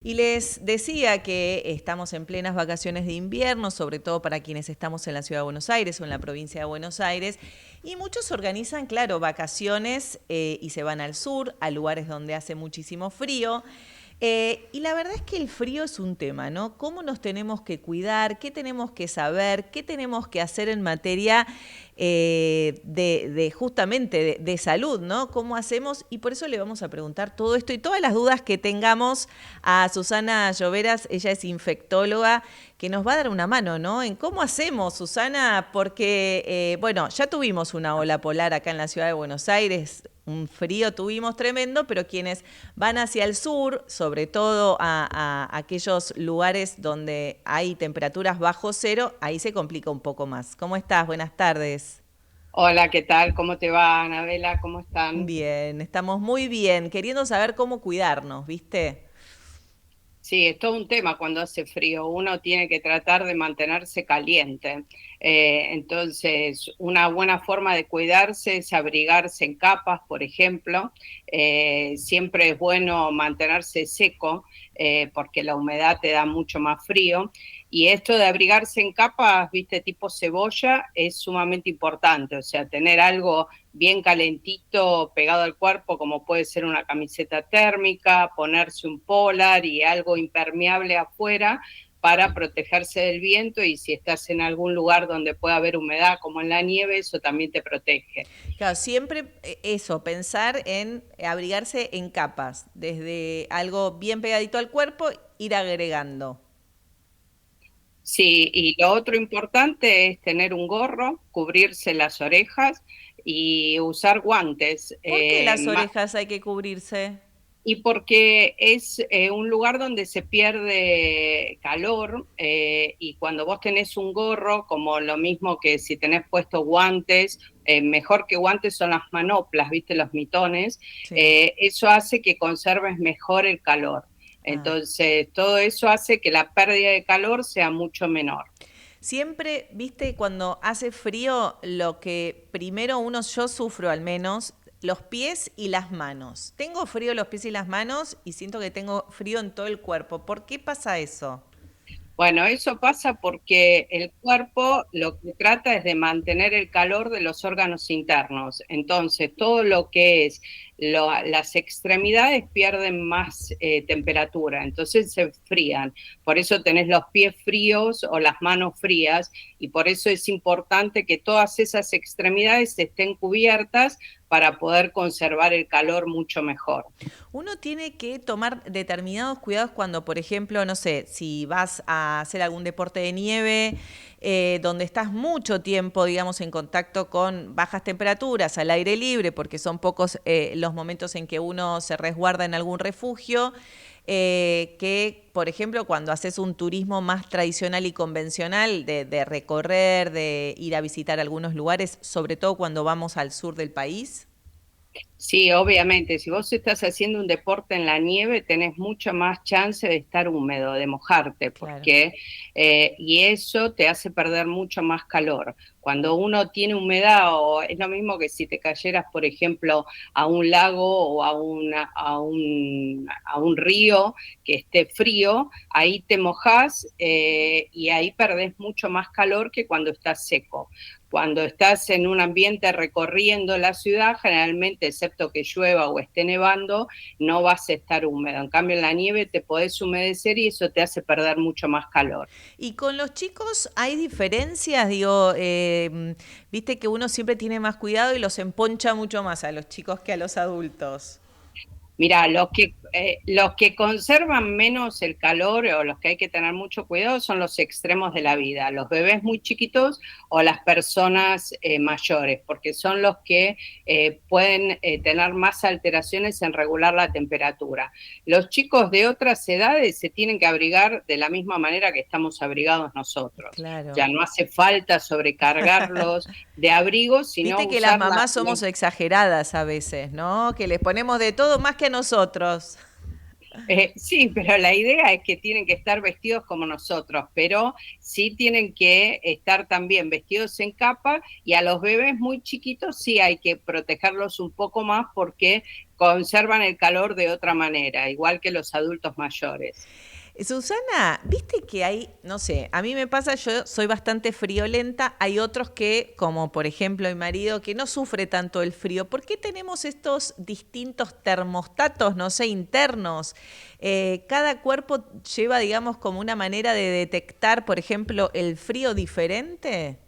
Y les decía que estamos en plenas vacaciones de invierno, sobre todo para quienes estamos en la ciudad de Buenos Aires o en la provincia de Buenos Aires, y muchos organizan, claro, vacaciones y se van al sur, a lugares donde hace muchísimo frío. Y la verdad es que el frío es un tema, ¿no? ¿Cómo nos tenemos que cuidar? ¿Qué tenemos que saber? ¿Qué tenemos que hacer en materia de justamente de salud, ¿no? ¿Cómo hacemos? Y por eso le vamos a preguntar todo esto y todas las dudas que tengamos a Susana Lloveras. Ella es infectóloga, que nos va a dar una mano, ¿no? En cómo hacemos, Susana, porque, bueno, ya tuvimos una ola polar acá en la ciudad de Buenos Aires, un frío tuvimos tremendo, pero quienes van hacia el sur, sobre todo a aquellos lugares donde hay temperaturas bajo cero, ahí se complica un poco más. ¿Cómo estás? Buenas tardes. Hola, ¿qué tal? ¿Cómo te va, Anabela? ¿Cómo están? Bien, estamos muy bien, queriendo saber cómo cuidarnos, ¿viste? Sí, es todo un tema cuando hace frío. Uno tiene que tratar de mantenerse caliente. Entonces, una buena forma de cuidarse es abrigarse en capas, por ejemplo. Siempre es bueno mantenerse seco porque la humedad te da mucho más frío. Y esto de abrigarse en capas, viste, tipo cebolla, es sumamente importante. O sea, tener algo bien calentito pegado al cuerpo, como puede ser una camiseta térmica, ponerse un polar y algo impermeable afuera para protegerse del viento, y si estás en algún lugar donde pueda haber humedad, como en la nieve, eso también te protege. Claro, siempre eso, pensar en abrigarse en capas, desde algo bien pegadito al cuerpo, ir agregando. Sí, y lo otro importante es tener un gorro, cubrirse las orejas y usar guantes. ¿Por qué las orejas hay que cubrirse? Y porque es un lugar donde se pierde calor, y cuando vos tenés un gorro, como lo mismo que si tenés puesto guantes, mejor que guantes son las manoplas, viste, los mitones, Sí. eso hace que conserves mejor el calor. Ah. Entonces, todo eso hace que la pérdida de calor sea mucho menor. Siempre, viste, cuando hace frío, lo que primero yo sufro al menos, los pies y las manos. Tengo frío en los pies y las manos y siento que tengo frío en todo el cuerpo. ¿Por qué pasa eso? Bueno, eso pasa porque el cuerpo lo que trata es de mantener el calor de los órganos internos. Entonces, todo lo que es las extremidades pierden más temperatura, entonces se enfrían. Por eso tenés los pies fríos o las manos frías, y por eso es importante que todas esas extremidades estén cubiertas para poder conservar el calor mucho mejor. Uno tiene que tomar determinados cuidados cuando, por ejemplo, no sé, si vas a hacer algún deporte de nieve, donde estás mucho tiempo, digamos, en contacto con bajas temperaturas, al aire libre, porque son pocos los momentos en que uno se resguarda en algún refugio, que, por ejemplo, cuando haces un turismo más tradicional y convencional, de recorrer, de ir a visitar algunos lugares, sobre todo cuando vamos al sur del país. Sí, obviamente, si vos estás haciendo un deporte en la nieve, tenés mucha más chance de estar húmedo, de mojarte, Claro. porque y eso te hace perder mucho más calor. Cuando uno tiene humedad, o es lo mismo que si te cayeras, por ejemplo, a un lago o a un río que esté frío, ahí te mojás, y ahí perdés mucho más calor que cuando estás seco. Cuando estás en un ambiente recorriendo la ciudad, generalmente, excepto que llueva o esté nevando, no vas a estar húmedo. En cambio, en la nieve te podés humedecer y eso te hace perder mucho más calor. Y con los chicos hay diferencias, digo, viste que uno siempre tiene más cuidado y los emponcha mucho más a los chicos que a los adultos. Mira, los que conservan menos el calor, o los que hay que tener mucho cuidado, son los extremos de la vida, los bebés muy chiquitos o las personas mayores, porque son los que pueden tener más alteraciones en regular la temperatura. Los chicos de otras edades se tienen que abrigar de la misma manera que estamos abrigados nosotros. Claro. Ya no hace falta sobrecargarlos de abrigos, sino Viste que las usar mamás somos exageradas a veces, ¿no? Que les ponemos de todo más que a nosotros. Sí, pero la idea es que tienen que estar vestidos como nosotros, pero sí tienen que estar también vestidos en capa, y a los bebés muy chiquitos sí hay que protegerlos un poco más porque conservan el calor de otra manera, igual que los adultos mayores. Susana, viste que hay, no sé, a mí me pasa, yo soy bastante friolenta, hay otros que, como por ejemplo mi marido, que no sufre tanto el frío. ¿Por qué tenemos estos distintos termostatos, no sé, internos? Cada cuerpo lleva, digamos, como una manera de detectar, por ejemplo, el frío diferente.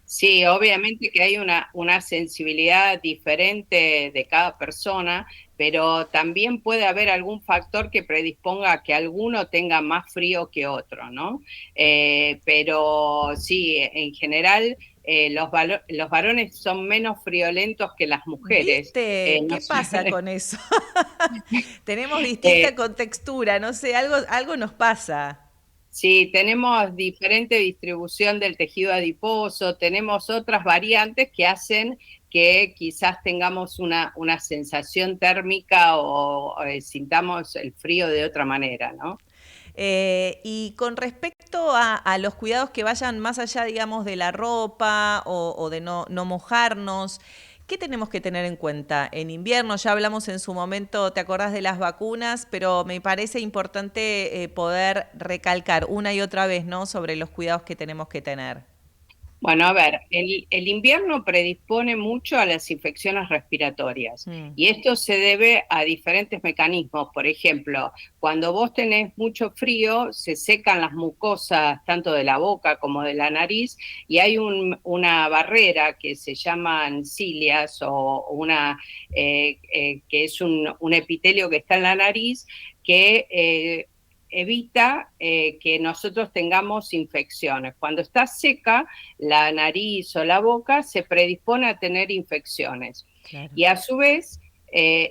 Sí, obviamente que hay una sensibilidad diferente de cada persona, pero también puede haber algún factor que predisponga a que alguno tenga más frío que otro, ¿no? Pero sí, en general los varones son menos friolentos que las mujeres. ¿Viste? No ¿Qué sé. pasa con eso? Tenemos Eh, distinta contextura, no sé, algo nos pasa. Sí, tenemos diferente distribución del tejido adiposo, tenemos otras variantes que hacen que quizás tengamos una sensación térmica o sintamos el frío de otra manera, ¿no? Y con respecto a los cuidados que vayan más allá, digamos, de la ropa o de no mojarnos, ¿qué tenemos que tener en cuenta? En invierno ya hablamos en su momento, ¿te acordás de las vacunas? Pero me parece importante poder recalcar una y otra vez, ¿no? Sobre los cuidados que tenemos que tener. Bueno, a ver, el invierno predispone mucho a las infecciones respiratorias Mm. y esto se debe a diferentes mecanismos. Por ejemplo, cuando vos tenés mucho frío, se secan las mucosas tanto de la boca como de la nariz y hay una barrera que se llaman cilias o que es un epitelio que está en la nariz que evita que nosotros tengamos infecciones. Cuando está seca, la nariz o la boca se predispone a tener infecciones. Claro. Y a su vez,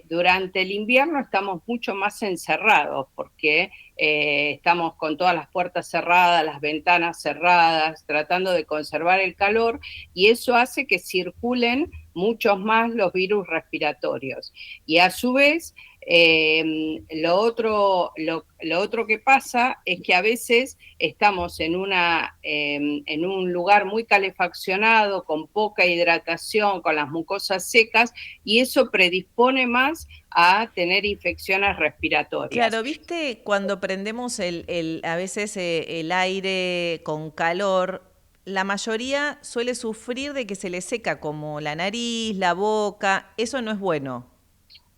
durante el invierno estamos mucho más encerrados porque estamos con todas las puertas cerradas, las ventanas cerradas, tratando de conservar el calor y eso hace que circulen muchos más los virus respiratorios. Y a su vez, lo otro que pasa es que a veces estamos en un lugar muy calefaccionado, con poca hidratación, con las mucosas secas, y eso predispone más a tener infecciones respiratorias. Claro, viste, cuando prendemos a veces el aire con calor, la mayoría suele sufrir de que se le seca como la nariz, la boca, eso no es bueno.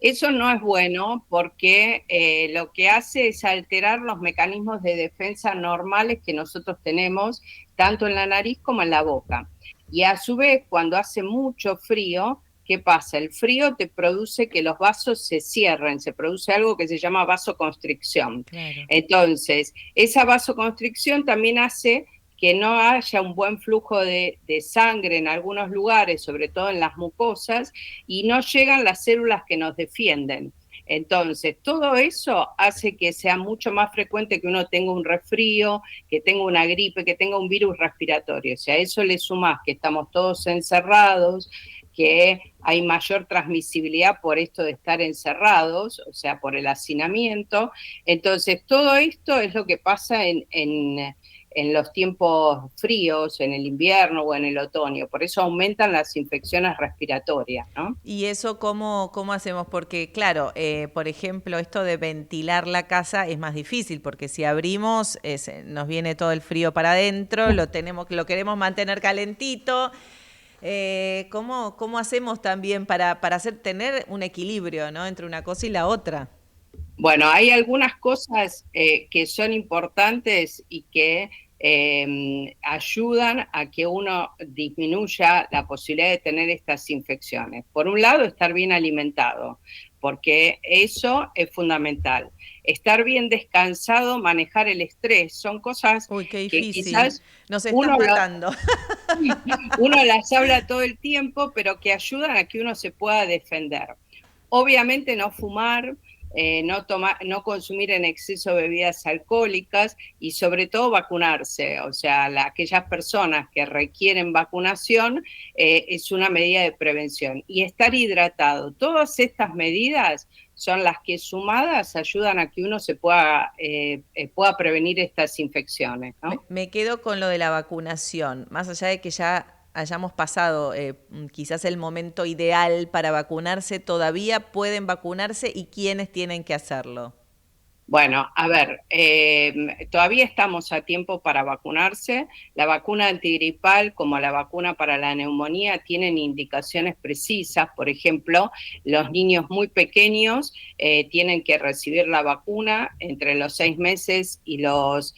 Eso no es bueno porque lo que hace es alterar los mecanismos de defensa normales que nosotros tenemos, tanto en la nariz como en la boca. Y a su vez, cuando hace mucho frío, ¿qué pasa? El frío te produce que los vasos se cierren, se produce algo que se llama vasoconstricción. Claro. Entonces, esa vasoconstricción también hace que no haya un buen flujo de sangre en algunos lugares, sobre todo en las mucosas, y no llegan las células que nos defienden. Entonces, todo eso hace que sea mucho más frecuente que uno tenga un resfrío, que tenga una gripe, que tenga un virus respiratorio. O sea, a eso le sumás que estamos todos encerrados, que hay mayor transmisibilidad por esto de estar encerrados, o sea, por el hacinamiento. Entonces, todo esto es lo que pasa en los tiempos fríos, en el invierno o en el otoño. Por eso aumentan las infecciones respiratorias, ¿no? ¿Y eso cómo hacemos? Porque, claro, por ejemplo, esto de ventilar la casa es más difícil, porque si abrimos, nos viene todo el frío para adentro, lo queremos mantener calentito. ¿Cómo hacemos también para tener un equilibrio, ¿no? Entre una cosa y la otra? Bueno, hay algunas cosas que son importantes y que ayudan a que uno disminuya la posibilidad de tener estas infecciones. Por un lado, estar bien alimentado, porque eso es fundamental. Estar bien descansado, manejar el estrés, son cosas Uy, qué que difícil. quizás Nos estás uno, matando. uno las habla todo el tiempo, pero que ayudan a que uno se pueda defender. Obviamente no fumar, no consumir en exceso bebidas alcohólicas y sobre todo vacunarse. O sea, aquellas personas que requieren vacunación es una medida de prevención. Y estar hidratado. Todas estas medidas son las que sumadas ayudan a que uno pueda prevenir estas infecciones, Me, ¿no? me quedo con lo de la vacunación, más allá de que ya hayamos pasado quizás el momento ideal para vacunarse, todavía pueden vacunarse y quiénes tienen que hacerlo. Bueno, a ver, todavía estamos a tiempo para vacunarse. La vacuna antigripal, como la vacuna para la neumonía, tienen indicaciones precisas. Por ejemplo, los niños muy pequeños tienen que recibir la vacuna entre los 6 meses y los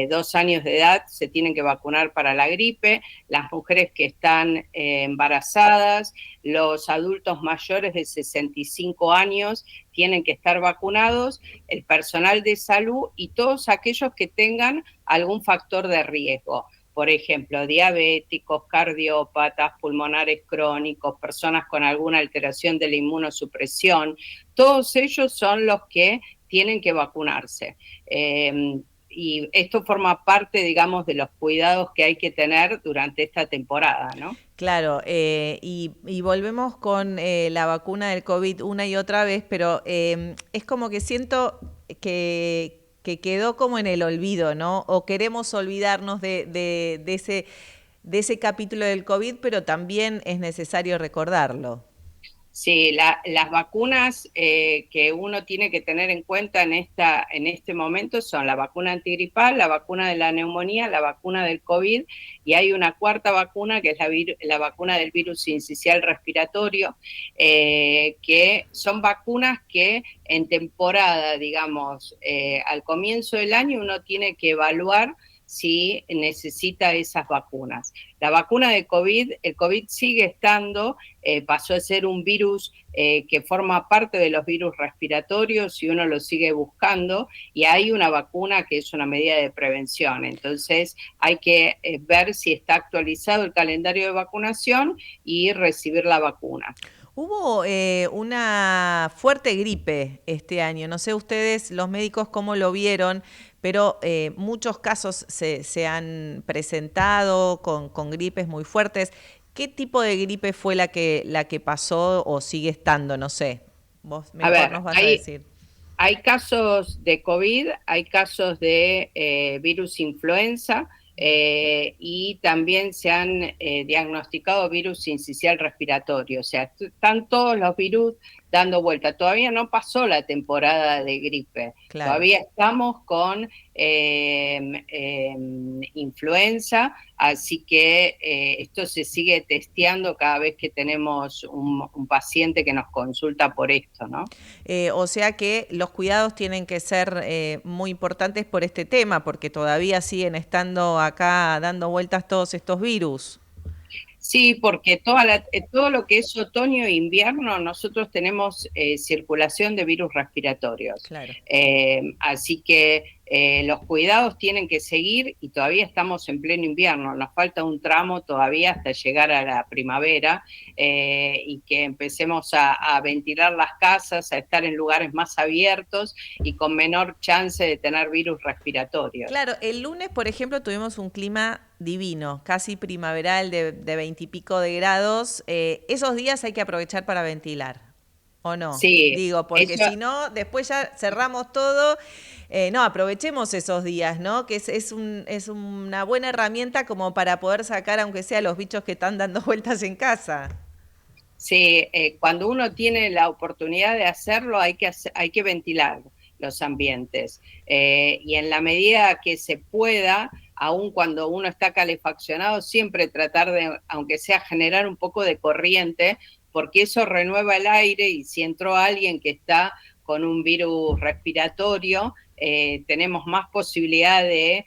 2 años de edad. Se tienen que vacunar para la gripe. Las mujeres que están embarazadas, los adultos mayores de 65 años tienen que estar vacunados, el personal de salud y todos aquellos que tengan algún factor de riesgo. Por ejemplo, diabéticos, cardiópatas, pulmonares crónicos, personas con alguna alteración de la inmunosupresión, todos ellos son los que tienen que vacunarse. Y esto forma parte, digamos, de los cuidados que hay que tener durante esta temporada, ¿no? Claro, y volvemos con la vacuna del COVID una y otra vez, pero es como que siento que quedó como en el olvido, ¿no? O queremos olvidarnos de ese capítulo del COVID, pero también es necesario recordarlo. Sí, las vacunas que uno tiene que tener en cuenta en este momento son la vacuna antigripal, la vacuna de la neumonía, la vacuna del COVID y hay una cuarta vacuna que es la vacuna del virus sincicial respiratorio, que son vacunas que en temporada, digamos, al comienzo del año uno tiene que evaluar si necesita esas vacunas. La vacuna de COVID, el COVID sigue estando, pasó a ser un virus que forma parte de los virus respiratorios y uno lo sigue buscando y hay una vacuna que es una medida de prevención. Entonces hay que ver si está actualizado el calendario de vacunación y recibir la vacuna. Hubo una fuerte gripe este año. No sé ustedes, los médicos, cómo lo vieron, pero muchos casos se han presentado con gripes muy fuertes. ¿Qué tipo de gripe fue la que pasó o sigue estando? No sé. Vos A mejor nos ver, vas a decir. hay casos de COVID, hay casos de virus influenza y también se han diagnosticado virus sincicial respiratorio. O sea, están todos los virus dando vuelta. Todavía no pasó la temporada de gripe. Claro. Todavía estamos con influenza, así que esto se sigue testeando cada vez que tenemos un paciente que nos consulta por esto, ¿no? O sea que los cuidados tienen que ser muy importantes por este tema, porque todavía siguen estando acá dando vueltas todos estos virus. Sí, porque todo lo que es otoño e invierno, nosotros tenemos circulación de virus respiratorios. Claro. Así que los cuidados tienen que seguir y todavía estamos en pleno invierno. Nos falta un tramo todavía hasta llegar a la primavera y que empecemos a ventilar las casas, a estar en lugares más abiertos y con menor chance de tener virus respiratorios. Claro, el lunes, por ejemplo, tuvimos un clima divino, casi primaveral de 20 y pico de grados. Esos días hay que aprovechar para ventilar, ¿o no? Sí, Digo, porque eso, si no, después ya cerramos todo. No, aprovechemos esos días, ¿no? Que es una buena herramienta como para poder sacar, aunque sea los bichos que están dando vueltas en casa. sí, cuando uno tiene la oportunidad de hacerlo, hay que ventilar los ambientes. Y en la medida que se pueda, aun cuando uno está calefaccionado, siempre tratar de, aunque sea generar un poco de corriente, porque eso renueva el aire y si entró alguien que está con un virus respiratorio, tenemos más posibilidad de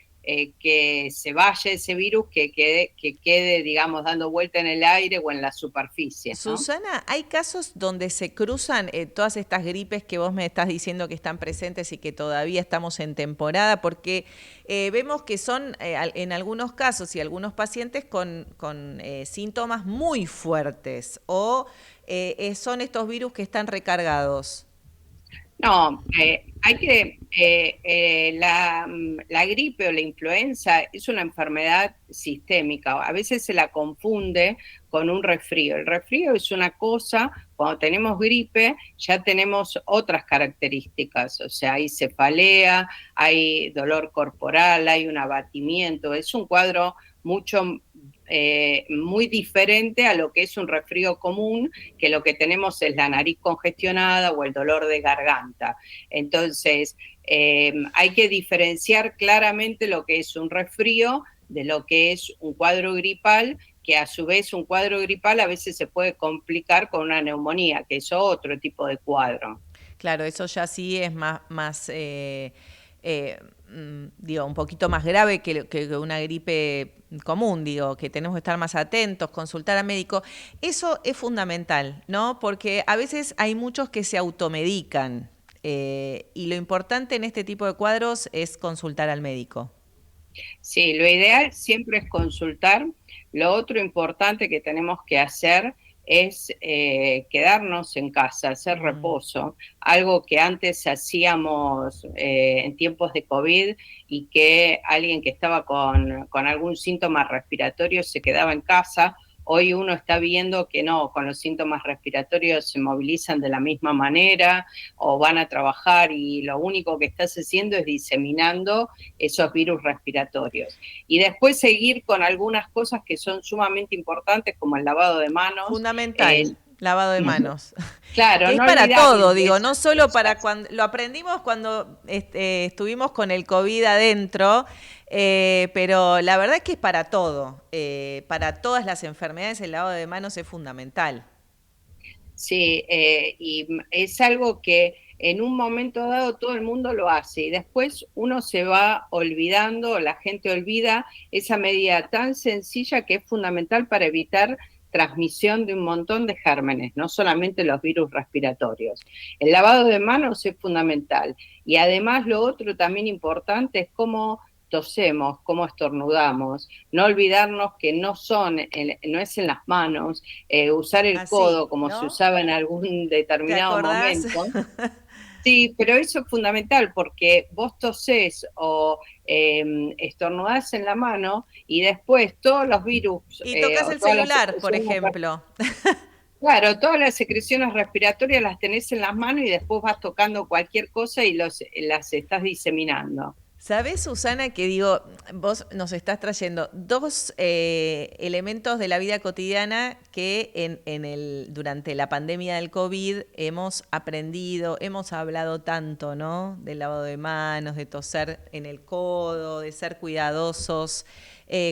que se vaya ese virus que quede, digamos, dando vuelta en el aire o en la superficie, ¿no? Susana, ¿hay casos donde se cruzan todas estas gripes que vos me estás diciendo que están presentes y que todavía estamos en temporada? Porque vemos que son en algunos casos y algunos pacientes con síntomas muy fuertes o son estos virus que están recargados. No, la gripe o la influenza es una enfermedad sistémica. A veces se la confunde con un resfrío. El resfrío es una cosa, cuando tenemos gripe ya tenemos otras características, o sea, hay cefalea, hay dolor corporal, hay un abatimiento, es un cuadro muy diferente a lo que es un resfrío común, que lo que tenemos es la nariz congestionada o el dolor de garganta. Entonces, hay que diferenciar claramente lo que es un resfrío de lo que es un cuadro gripal, que a su vez un cuadro gripal a veces se puede complicar con una neumonía, que es otro tipo de cuadro. Claro, eso ya sí es digo, un poquito más grave que una gripe común, digo, que tenemos que estar más atentos, consultar al médico. Eso es fundamental, ¿no? Porque a veces hay muchos que se automedican y lo importante en este tipo de cuadros es consultar al médico. Sí, lo ideal siempre es consultar. Lo otro importante que tenemos que hacer es quedarnos en casa, hacer reposo, algo que antes hacíamos en tiempos de COVID y que alguien que estaba con algún síntoma respiratorio se quedaba en casa. Hoy uno está viendo que no, con los síntomas respiratorios se movilizan de la misma manera o van a trabajar y lo único que estás haciendo es diseminando esos virus respiratorios. Y después seguir con algunas cosas que son sumamente importantes, como el lavado de manos. Fundamental, lavado de manos. Claro, Que es no para olvidarnos todo, de digo, esas no solo para cosas. cuando lo aprendimos cuando estuvimos con el COVID adentro, pero la verdad es que es para todo. Para todas las enfermedades el lavado de manos es fundamental. Sí, y es algo que en un momento dado todo el mundo lo hace y después uno se va olvidando, la gente olvida esa medida tan sencilla que es fundamental para evitar transmisión de un montón de gérmenes, no solamente los virus respiratorios. El lavado de manos es fundamental y además lo otro también importante es cómo tosemos, cómo estornudamos, no olvidarnos que no es en las manos, usar el Así, codo como se ¿no? usaba en algún ¿Te determinado acordás? momento. Sí, pero eso es fundamental porque vos tosés o estornudás en la mano y después todos los virus Y tocas o el todas las celular, por secreciones, ejemplo. claro, todas las secreciones respiratorias las tenés en las manos y después vas tocando cualquier cosa y las estás diseminando. ¿Sabés, Susana, que digo, vos nos estás trayendo dos elementos de la vida cotidiana que durante la pandemia del COVID hemos aprendido, hemos hablado tanto, ¿no? Del lavado de manos, de toser en el codo, de ser cuidadosos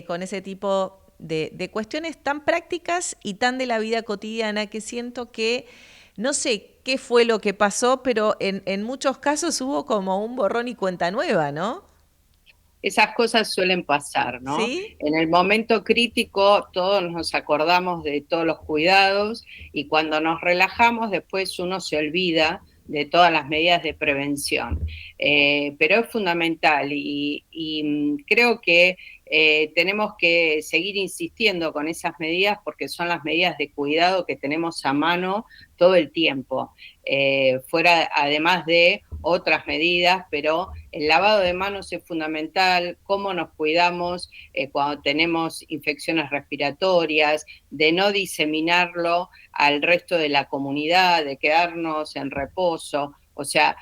con ese tipo de cuestiones tan prácticas y tan de la vida cotidiana que siento que no sé qué fue lo que pasó, pero en muchos casos hubo como un borrón y cuenta nueva, ¿no? Esas cosas suelen pasar, ¿no? ¿Sí? En el momento crítico todos nos acordamos de todos los cuidados y cuando nos relajamos después uno se olvida de todas las medidas de prevención. Pero es fundamental y creo que tenemos que seguir insistiendo con esas medidas porque son las medidas de cuidado que tenemos a mano todo el tiempo, fuera además de otras medidas, pero el lavado de manos es fundamental, cómo nos cuidamos cuando tenemos infecciones respiratorias, de no diseminarlo al resto de la comunidad, de quedarnos en reposo, o sea,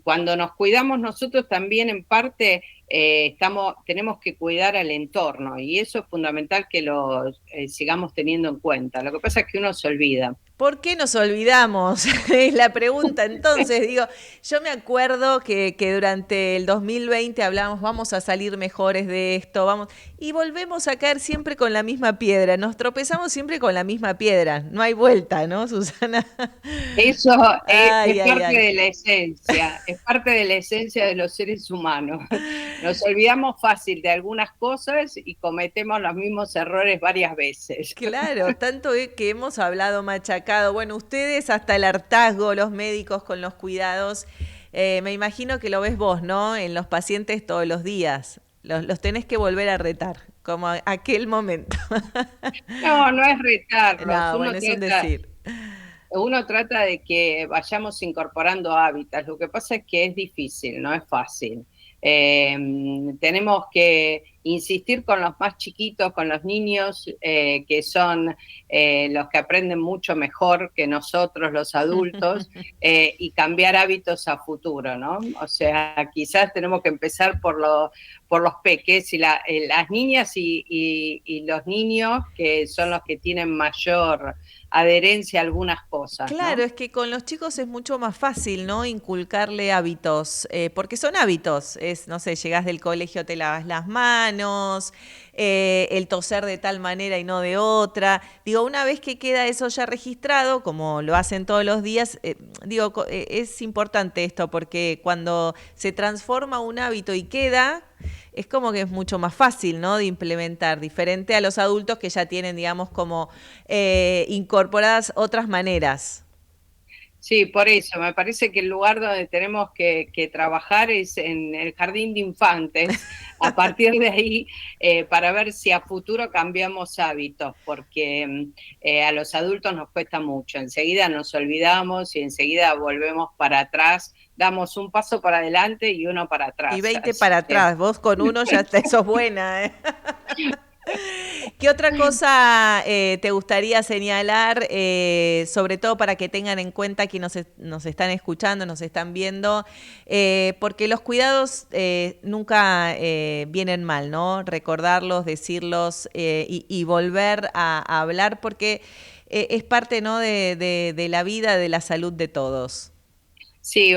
cuando nos cuidamos nosotros también en parte tenemos que cuidar al entorno y eso es fundamental que lo sigamos teniendo en cuenta. Lo que pasa es que uno se olvida. ¿Por qué nos olvidamos? Es la pregunta. Entonces, digo, yo me acuerdo que durante el 2020 hablamos, vamos a salir mejores de esto, vamos, y volvemos a caer siempre con la misma piedra. Nos tropezamos siempre con la misma piedra. No hay vuelta, ¿no, Susana? Eso Ay, es ay, parte ay. de la esencia, es parte de la esencia de los seres humanos. Nos olvidamos fácil de algunas cosas y cometemos los mismos errores varias veces. Claro, tanto que hemos hablado machacado. Bueno, ustedes hasta el hartazgo, los médicos con los cuidados. Me imagino que lo ves vos, ¿no? En los pacientes todos los días. Los tenés que volver a retar, como aquel momento. No, no es retarlos, No, bueno, es un decir. uno trata de que vayamos incorporando hábitats. Lo que pasa es que es difícil, no es fácil. Tenemos que insistir con los más chiquitos, con los niños, que son los que aprenden mucho mejor que nosotros, los adultos, y cambiar hábitos a futuro, ¿no? O sea, quizás tenemos que empezar por los peques y las niñas y los niños, que son los que tienen mayor adherencia a algunas cosas, Claro, ¿no? es que con los chicos es mucho más fácil, ¿no? Inculcarle hábitos, porque son hábitos. Es, no sé, llegás del colegio, te lavas las manos, el toser de tal manera y no de otra. Digo, una vez que queda eso ya registrado, como lo hacen todos los días, es importante esto, porque cuando se transforma un hábito y queda, es como que es mucho más fácil, ¿no? De implementar, diferente a los adultos que ya tienen, digamos, como incorporadas otras maneras. Sí, por eso, me parece que el lugar donde tenemos que trabajar es en el jardín de infantes, a partir de ahí, para ver si a futuro cambiamos hábitos, porque a los adultos nos cuesta mucho, enseguida nos olvidamos y enseguida volvemos para atrás, damos un paso para adelante y uno para Y atrás, 20 así para que... atrás, vos con uno ya te sos buena, ¿eh? ¿Qué otra cosa te gustaría señalar, sobre todo para que tengan en cuenta que nos están escuchando, nos están viendo? Porque los cuidados nunca vienen mal, ¿no? Recordarlos, decirlos y volver a hablar porque es parte, ¿no? De la vida, de la salud de todos. Sí,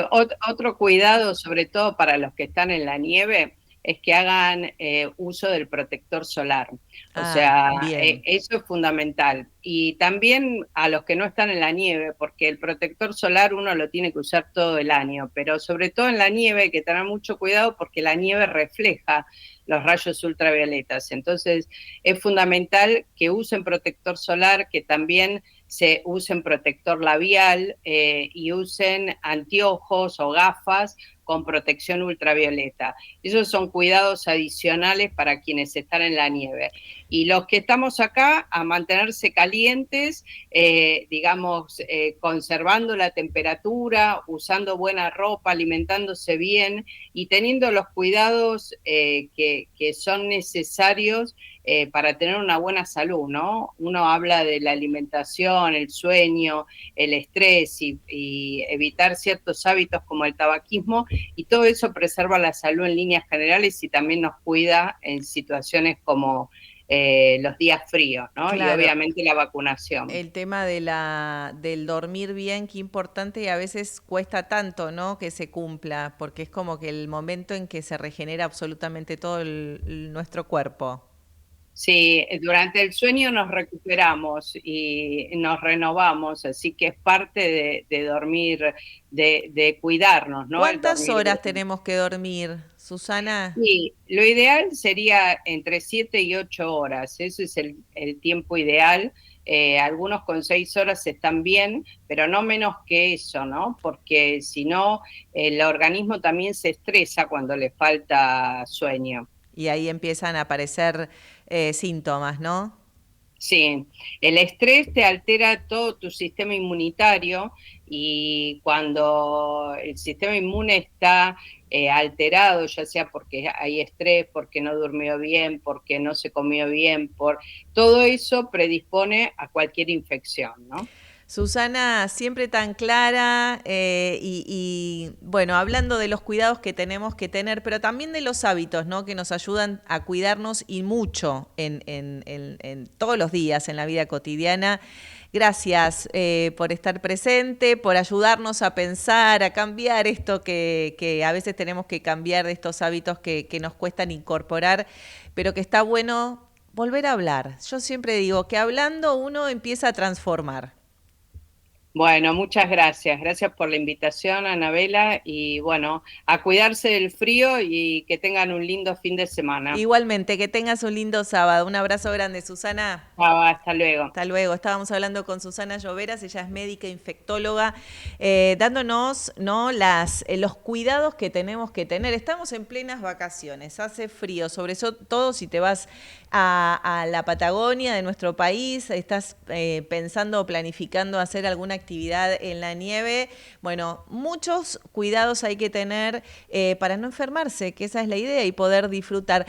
otro cuidado, sobre todo para los que están en la nieve, es que hagan uso del protector solar. O Ah, sea, bien. eso es fundamental. Y también a los que no están en la nieve, porque el protector solar uno lo tiene que usar todo el año, pero sobre todo en la nieve hay que tener mucho cuidado porque la nieve refleja los rayos ultravioletas. Entonces, es fundamental que usen protector solar, que también se usen protector labial y usen anteojos o gafas con protección ultravioleta. Esos son cuidados adicionales para quienes están en la nieve. Y los que estamos acá, a mantenerse calientes, digamos, conservando la temperatura, usando buena ropa, alimentándose bien y teniendo los cuidados que son necesarios para tener una buena salud, ¿no? Uno habla de la alimentación, el sueño, el estrés y evitar ciertos hábitos como el tabaquismo, y todo eso preserva la salud en líneas generales y también nos cuida en situaciones como los días fríos, ¿no? Y Claro, obviamente la vacunación. el tema de del dormir bien, qué importante y a veces cuesta tanto, ¿no? Que se cumpla, porque es como que el momento en que se regenera absolutamente todo nuestro cuerpo. Sí, durante el sueño nos recuperamos y nos renovamos, así que es parte de dormir, de cuidarnos, ¿no? El ¿Cuántas dormir horas bien. tenemos que dormir, Susana? Y lo ideal sería entre 7 y 8 horas, eso es el tiempo ideal. Algunos con 6 horas están bien, pero no menos que eso, ¿no? Porque si no, el organismo también se estresa cuando le falta sueño. Y ahí empiezan a aparecer síntomas, ¿no? Sí, el estrés te altera todo tu sistema inmunitario y cuando el sistema inmune está alterado, ya sea porque hay estrés, porque no durmió bien, porque no se comió bien, por todo eso predispone a cualquier infección, ¿no? Susana, siempre tan clara bueno, hablando de los cuidados que tenemos que tener, pero también de los hábitos, ¿no? Que nos ayudan a cuidarnos y mucho en todos los días, en la vida cotidiana. Gracias por estar presente, por ayudarnos a pensar, a cambiar esto que a veces tenemos que cambiar de estos hábitos que nos cuestan incorporar, pero que está bueno volver a hablar. Yo siempre digo que hablando uno empieza a transformar. Bueno, muchas gracias. Gracias por la invitación, Anabela, y bueno, a cuidarse del frío y que tengan un lindo fin de semana. Igualmente, que tengas un lindo sábado. Un abrazo grande, Susana. Chao, hasta luego. Hasta luego. Estábamos hablando con Susana Lloveras, ella es médica infectóloga, dándonos, ¿no? Los cuidados que tenemos que tener. Estamos en plenas vacaciones, hace frío, todo si te vas a la Patagonia de nuestro país, estás pensando o planificando hacer alguna actividad en la nieve. Bueno, muchos cuidados hay que tener para no enfermarse, que esa es la idea, y poder disfrutar.